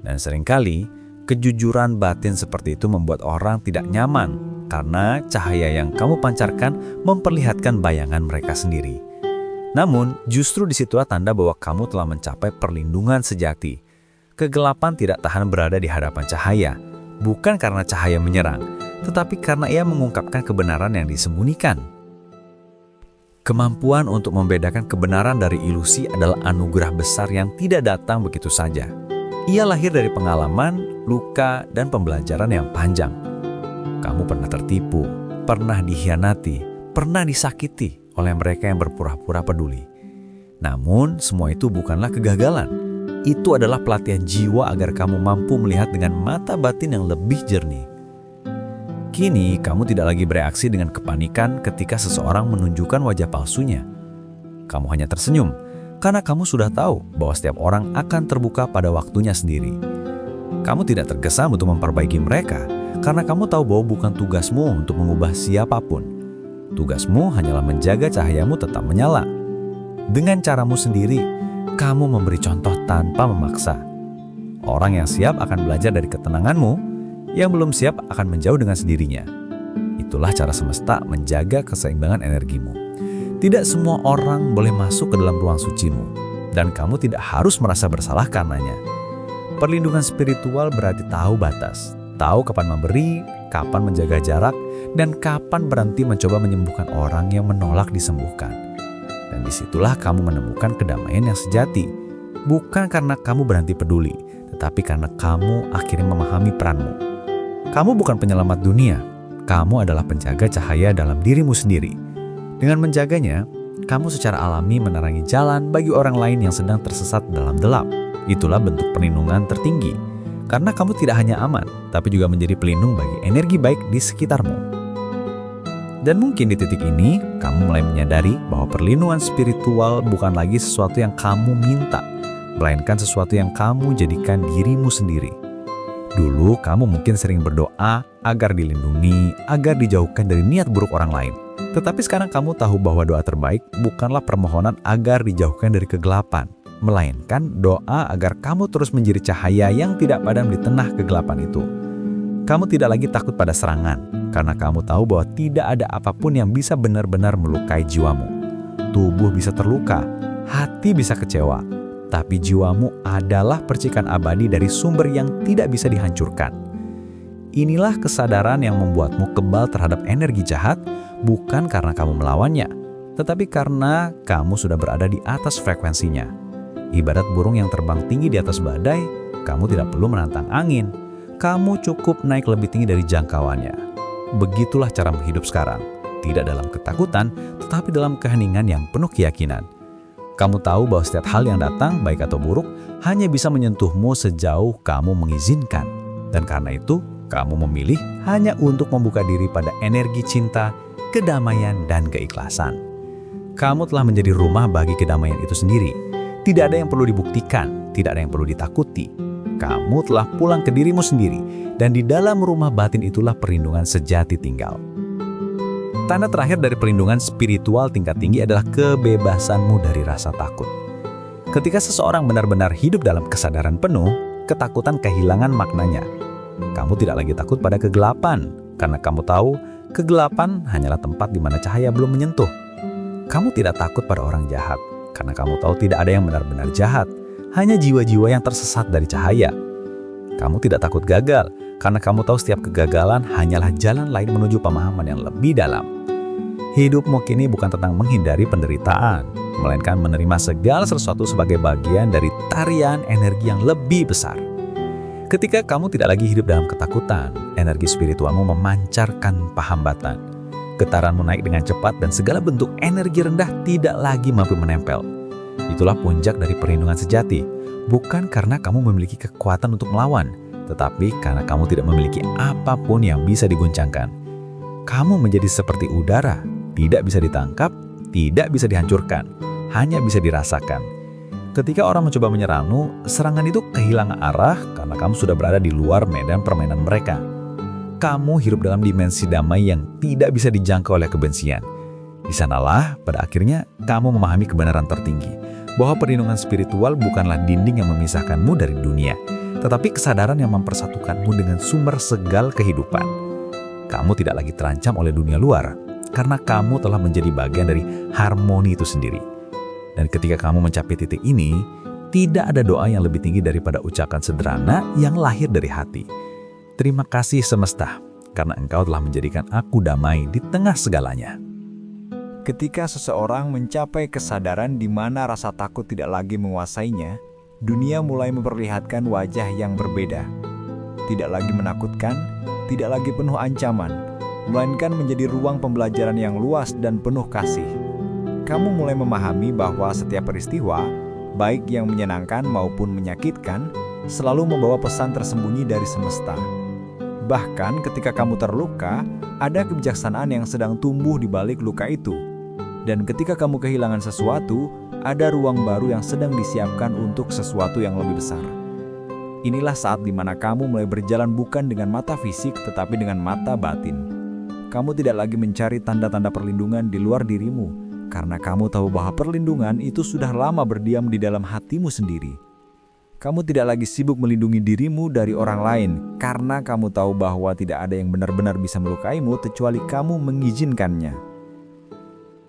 Dan seringkali, kejujuran batin seperti itu membuat orang tidak nyaman, karena cahaya yang kamu pancarkan memperlihatkan bayangan mereka sendiri. Namun, justru disitulah tanda bahwa kamu telah mencapai perlindungan sejati. Kegelapan tidak tahan berada di hadapan cahaya, bukan karena cahaya menyerang, tetapi karena ia mengungkapkan kebenaran yang disembunyikan. Kemampuan untuk membedakan kebenaran dari ilusi adalah anugerah besar yang tidak datang begitu saja. Ia lahir dari pengalaman, luka, dan pembelajaran yang panjang. Kamu pernah tertipu, pernah dikhianati, pernah disakiti oleh mereka yang berpura-pura peduli. Namun, semua itu bukanlah kegagalan. Itu adalah pelatihan jiwa agar kamu mampu melihat dengan mata batin yang lebih jernih. Kini, kamu tidak lagi bereaksi dengan kepanikan ketika seseorang menunjukkan wajah palsunya. Kamu hanya tersenyum, karena kamu sudah tahu bahwa setiap orang akan terbuka pada waktunya sendiri. Kamu tidak tergesa untuk memperbaiki mereka, karena kamu tahu bahwa bukan tugasmu untuk mengubah siapapun. Tugasmu hanyalah menjaga cahayamu tetap menyala. Dengan caramu sendiri, kamu memberi contoh tanpa memaksa. Orang yang siap akan belajar dari ketenanganmu, yang belum siap akan menjauh dengan sendirinya. Itulah cara semesta menjaga keseimbangan energimu. Tidak semua orang boleh masuk ke dalam ruang sucimu, dan kamu tidak harus merasa bersalah karenanya. Perlindungan spiritual berarti tahu batas, tahu kapan memberi, kapan menjaga jarak, dan kapan berhenti mencoba menyembuhkan orang yang menolak disembuhkan. Dan disitulah kamu menemukan kedamaian yang sejati, bukan karena kamu berhenti peduli, tetapi karena kamu akhirnya memahami peranmu. Kamu bukan penyelamat dunia, kamu adalah penjaga cahaya dalam dirimu sendiri. Dengan menjaganya, kamu secara alami menerangi jalan bagi orang lain yang sedang tersesat dalam gelap. Itulah bentuk perlindungan tertinggi, karena kamu tidak hanya aman, tapi juga menjadi pelindung bagi energi baik di sekitarmu. Dan mungkin di titik ini, kamu mulai menyadari bahwa perlindungan spiritual bukan lagi sesuatu yang kamu minta, melainkan sesuatu yang kamu jadikan dirimu sendiri. Dulu, kamu mungkin sering berdoa agar dilindungi, agar dijauhkan dari niat buruk orang lain. Tetapi sekarang kamu tahu bahwa doa terbaik bukanlah permohonan agar dijauhkan dari kegelapan, melainkan doa agar kamu terus menjadi cahaya yang tidak padam di tengah kegelapan itu. Kamu tidak lagi takut pada serangan, karena kamu tahu bahwa tidak ada apapun yang bisa benar-benar melukai jiwamu. Tubuh bisa terluka, hati bisa kecewa, tapi jiwamu adalah percikan abadi dari sumber yang tidak bisa dihancurkan. Inilah kesadaran yang membuatmu kebal terhadap energi jahat, bukan karena kamu melawannya, tetapi karena kamu sudah berada di atas frekuensinya. Ibarat burung yang terbang tinggi di atas badai, kamu tidak perlu menantang angin. Kamu cukup naik lebih tinggi dari jangkauannya. Begitulah cara menghidup sekarang. Tidak dalam ketakutan, tetapi dalam keheningan yang penuh keyakinan. Kamu tahu bahwa setiap hal yang datang, baik atau buruk, hanya bisa menyentuhmu sejauh kamu mengizinkan. Dan karena itu, kamu memilih hanya untuk membuka diri pada energi cinta, kedamaian, dan keikhlasan. Kamu telah menjadi rumah bagi kedamaian itu sendiri. Tidak ada yang perlu dibuktikan, tidak ada yang perlu ditakuti. Kamu telah pulang ke dirimu sendiri, dan di dalam rumah batin itulah perlindungan sejati tinggal. Tanda terakhir dari perlindungan spiritual tingkat tinggi adalah kebebasanmu dari rasa takut. Ketika seseorang benar-benar hidup dalam kesadaran penuh, ketakutan kehilangan maknanya. Kamu tidak lagi takut pada kegelapan, karena kamu tahu kegelapan hanyalah tempat di mana cahaya belum menyentuh. Kamu tidak takut pada orang jahat, karena kamu tahu tidak ada yang benar-benar jahat, hanya jiwa-jiwa yang tersesat dari cahaya. Kamu tidak takut gagal, karena kamu tahu setiap kegagalan hanyalah jalan lain menuju pemahaman yang lebih dalam. Hidupmu kini bukan tentang menghindari penderitaan, melainkan menerima segala sesuatu sebagai bagian dari tarian energi yang lebih besar. Ketika kamu tidak lagi hidup dalam ketakutan, energi spiritualmu memancarkan hambatan. Getaranmu naik dengan cepat dan segala bentuk energi rendah tidak lagi mampu menempel. Itulah puncak dari perlindungan sejati, bukan karena kamu memiliki kekuatan untuk melawan, tetapi karena kamu tidak memiliki apapun yang bisa diguncangkan. Kamu menjadi seperti udara, tidak bisa ditangkap, tidak bisa dihancurkan, hanya bisa dirasakan. Ketika orang mencoba menyerangmu, serangan itu kehilangan arah karena kamu sudah berada di luar medan permainan mereka. Kamu hidup dalam dimensi damai yang tidak bisa dijangkau oleh kebencian. Di sanalah, pada akhirnya, kamu memahami kebenaran tertinggi, bahwa perlindungan spiritual bukanlah dinding yang memisahkanmu dari dunia, tetapi kesadaran yang mempersatukanmu dengan sumber segala kehidupan. Kamu tidak lagi terancam oleh dunia luar, karena kamu telah menjadi bagian dari harmoni itu sendiri. Dan ketika kamu mencapai titik ini, tidak ada doa yang lebih tinggi daripada ucapan sederhana yang lahir dari hati. Terima kasih semesta, karena engkau telah menjadikan aku damai di tengah segalanya. Ketika seseorang mencapai kesadaran di mana rasa takut tidak lagi menguasainya, dunia mulai memperlihatkan wajah yang berbeda. Tidak lagi menakutkan, tidak lagi penuh ancaman, melainkan menjadi ruang pembelajaran yang luas dan penuh kasih. Kamu mulai memahami bahwa setiap peristiwa, baik yang menyenangkan maupun menyakitkan, selalu membawa pesan tersembunyi dari semesta. Bahkan ketika kamu terluka, ada kebijaksanaan yang sedang tumbuh di balik luka itu. Dan ketika kamu kehilangan sesuatu, ada ruang baru yang sedang disiapkan untuk sesuatu yang lebih besar. Inilah saat di mana kamu mulai berjalan bukan dengan mata fisik, tetapi dengan mata batin. Kamu tidak lagi mencari tanda-tanda perlindungan di luar dirimu, karena kamu tahu bahwa perlindungan itu sudah lama berdiam di dalam hatimu sendiri. Kamu tidak lagi sibuk melindungi dirimu dari orang lain, karena kamu tahu bahwa tidak ada yang benar-benar bisa melukaimu kecuali kamu mengizinkannya.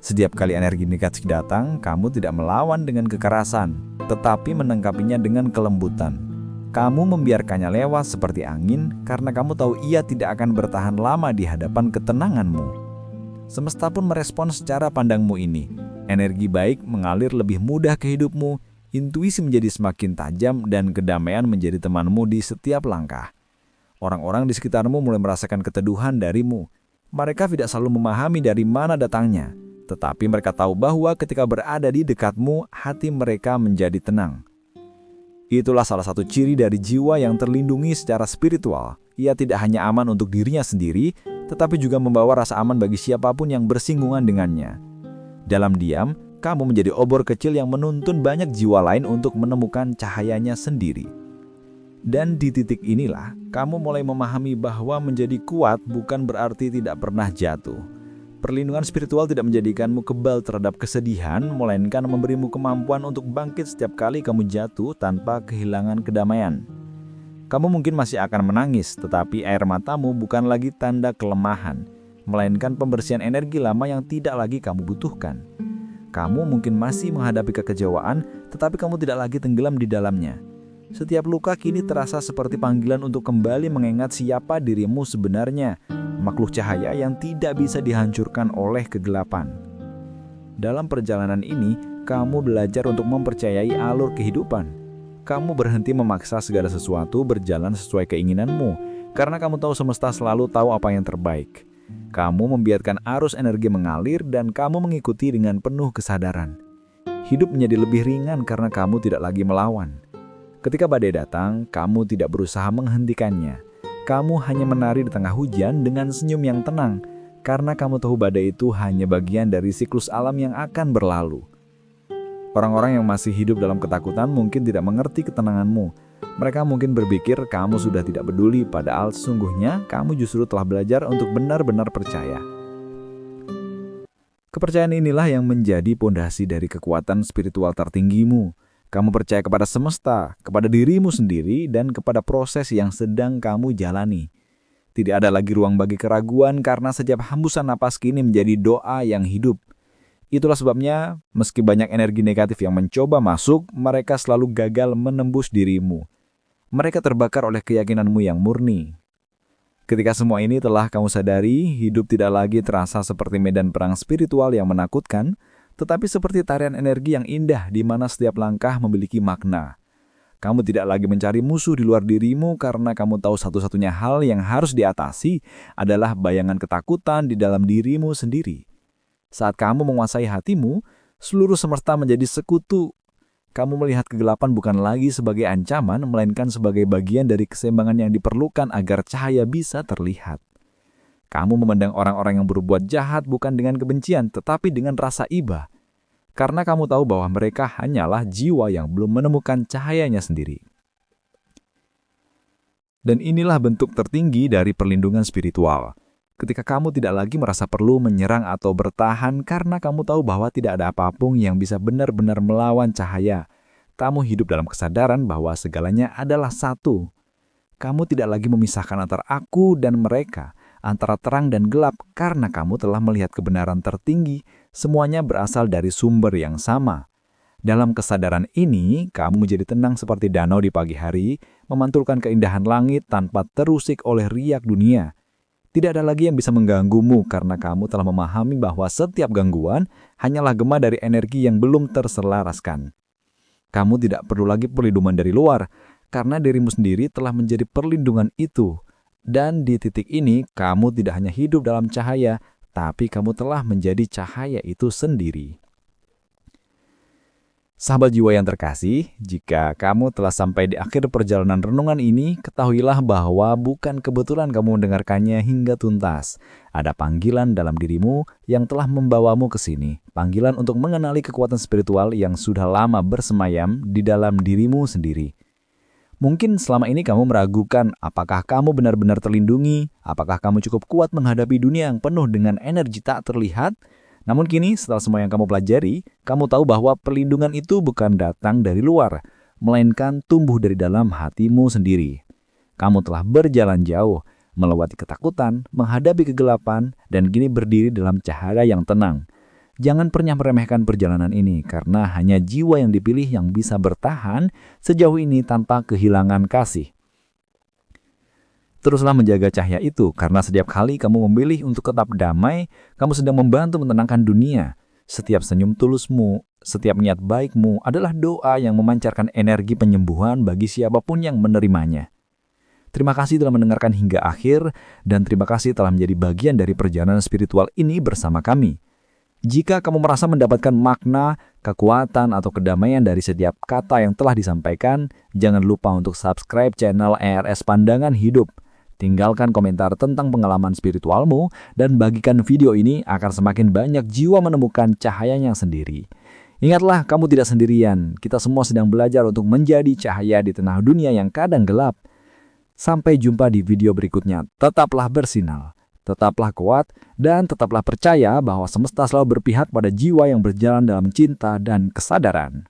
Setiap kali energi negatif datang, kamu tidak melawan dengan kekerasan, tetapi menangkapinya dengan kelembutan. Kamu membiarkannya lewat seperti angin, karena kamu tahu ia tidak akan bertahan lama di hadapan ketenanganmu. Semesta pun merespon secara pandangmu ini. Energi baik mengalir lebih mudah ke hidupmu, intuisi menjadi semakin tajam, dan kedamaian menjadi temanmu di setiap langkah. Orang-orang di sekitarmu mulai merasakan keteduhan darimu. Mereka tidak selalu memahami dari mana datangnya, tetapi mereka tahu bahwa ketika berada di dekatmu, hati mereka menjadi tenang. Itulah salah satu ciri dari jiwa yang terlindungi secara spiritual. Ia tidak hanya aman untuk dirinya sendiri, tetapi juga membawa rasa aman bagi siapapun yang bersinggungan dengannya. Dalam diam, kamu menjadi obor kecil yang menuntun banyak jiwa lain untuk menemukan cahayanya sendiri. Dan di titik inilah, kamu mulai memahami bahwa menjadi kuat bukan berarti tidak pernah jatuh. Perlindungan spiritual tidak menjadikanmu kebal terhadap kesedihan, melainkan memberimu kemampuan untuk bangkit setiap kali kamu jatuh tanpa kehilangan kedamaian. Kamu mungkin masih akan menangis, tetapi air matamu bukan lagi tanda kelemahan, melainkan pembersihan energi lama yang tidak lagi kamu butuhkan. Kamu mungkin masih menghadapi kekecewaan, tetapi kamu tidak lagi tenggelam di dalamnya. Setiap luka kini terasa seperti panggilan untuk kembali mengingat siapa dirimu sebenarnya, makhluk cahaya yang tidak bisa dihancurkan oleh kegelapan. Dalam perjalanan ini, kamu belajar untuk mempercayai alur kehidupan. Kamu berhenti memaksa segala sesuatu berjalan sesuai keinginanmu, karena kamu tahu semesta selalu tahu apa yang terbaik. Kamu membiarkan arus energi mengalir dan kamu mengikuti dengan penuh kesadaran. Hidup menjadi lebih ringan karena kamu tidak lagi melawan. Ketika badai datang, kamu tidak berusaha menghentikannya. Kamu hanya menari di tengah hujan dengan senyum yang tenang, karena kamu tahu badai itu hanya bagian dari siklus alam yang akan berlalu. Orang-orang yang masih hidup dalam ketakutan mungkin tidak mengerti ketenanganmu. Mereka mungkin berpikir kamu sudah tidak peduli, padahal sesungguhnya kamu justru telah belajar untuk benar-benar percaya. Kepercayaan inilah yang menjadi pondasi dari kekuatan spiritual tertinggimu. Kamu percaya kepada semesta, kepada dirimu sendiri, dan kepada proses yang sedang kamu jalani. Tidak ada lagi ruang bagi keraguan karena setiap hembusan napas kini menjadi doa yang hidup. Itulah sebabnya, meski banyak energi negatif yang mencoba masuk, mereka selalu gagal menembus dirimu. Mereka terbakar oleh keyakinanmu yang murni. Ketika semua ini telah kamu sadari, hidup tidak lagi terasa seperti medan perang spiritual yang menakutkan, tetapi seperti tarian energi yang indah di mana setiap langkah memiliki makna. Kamu tidak lagi mencari musuh di luar dirimu karena kamu tahu satu-satunya hal yang harus diatasi adalah bayangan ketakutan di dalam dirimu sendiri. Saat kamu menguasai hatimu, seluruh semesta menjadi sekutu. Kamu melihat kegelapan bukan lagi sebagai ancaman, melainkan sebagai bagian dari keseimbangan yang diperlukan agar cahaya bisa terlihat. Kamu memandang orang-orang yang berbuat jahat bukan dengan kebencian, tetapi dengan rasa iba. Karena kamu tahu bahwa mereka hanyalah jiwa yang belum menemukan cahayanya sendiri. Dan inilah bentuk tertinggi dari perlindungan spiritual. Ketika kamu tidak lagi merasa perlu menyerang atau bertahan karena kamu tahu bahwa tidak ada apapun yang bisa benar-benar melawan cahaya. Kamu hidup dalam kesadaran bahwa segalanya adalah satu. Kamu tidak lagi memisahkan antara aku dan mereka, antara terang dan gelap, karena kamu telah melihat kebenaran tertinggi, semuanya berasal dari sumber yang sama. Dalam kesadaran ini, kamu menjadi tenang seperti danau di pagi hari, memantulkan keindahan langit tanpa terusik oleh riak dunia. Tidak ada lagi yang bisa mengganggumu karena kamu telah memahami bahwa setiap gangguan hanyalah gema dari energi yang belum terselaraskan. Kamu tidak perlu lagi perlindungan dari luar, karena dirimu sendiri telah menjadi perlindungan itu. Dan di titik ini, kamu tidak hanya hidup dalam cahaya, tapi kamu telah menjadi cahaya itu sendiri. Sahabat jiwa yang terkasih, jika kamu telah sampai di akhir perjalanan renungan ini, ketahuilah bahwa bukan kebetulan kamu mendengarkannya hingga tuntas. Ada panggilan dalam dirimu yang telah membawamu ke sini. Panggilan untuk mengenali kekuatan spiritual yang sudah lama bersemayam di dalam dirimu sendiri. Mungkin selama ini kamu meragukan apakah kamu benar-benar terlindungi, apakah kamu cukup kuat menghadapi dunia yang penuh dengan energi tak terlihat. Namun kini setelah semua yang kamu pelajari, kamu tahu bahwa perlindungan itu bukan datang dari luar, melainkan tumbuh dari dalam hatimu sendiri. Kamu telah berjalan jauh, melewati ketakutan, menghadapi kegelapan, dan kini berdiri dalam cahaya yang tenang. Jangan pernah meremehkan perjalanan ini, karena hanya jiwa yang dipilih yang bisa bertahan sejauh ini tanpa kehilangan kasih. Teruslah menjaga cahaya itu, karena setiap kali kamu memilih untuk tetap damai, kamu sedang membantu menenangkan dunia. Setiap senyum tulusmu, setiap niat baikmu adalah doa yang memancarkan energi penyembuhan bagi siapapun yang menerimanya. Terima kasih telah mendengarkan hingga akhir, dan terima kasih telah menjadi bagian dari perjalanan spiritual ini bersama kami. Jika kamu merasa mendapatkan makna, kekuatan, atau kedamaian dari setiap kata yang telah disampaikan, jangan lupa untuk subscribe channel ERS Pandangan Hidup. Tinggalkan komentar tentang pengalaman spiritualmu dan bagikan video ini agar semakin banyak jiwa menemukan cahayanya sendiri. Ingatlah, kamu tidak sendirian. Kita semua sedang belajar untuk menjadi cahaya di tengah dunia yang kadang gelap. Sampai jumpa di video berikutnya. Tetaplah bersinar, tetaplah kuat, dan tetaplah percaya bahwa semesta selalu berpihak pada jiwa yang berjalan dalam cinta dan kesadaran.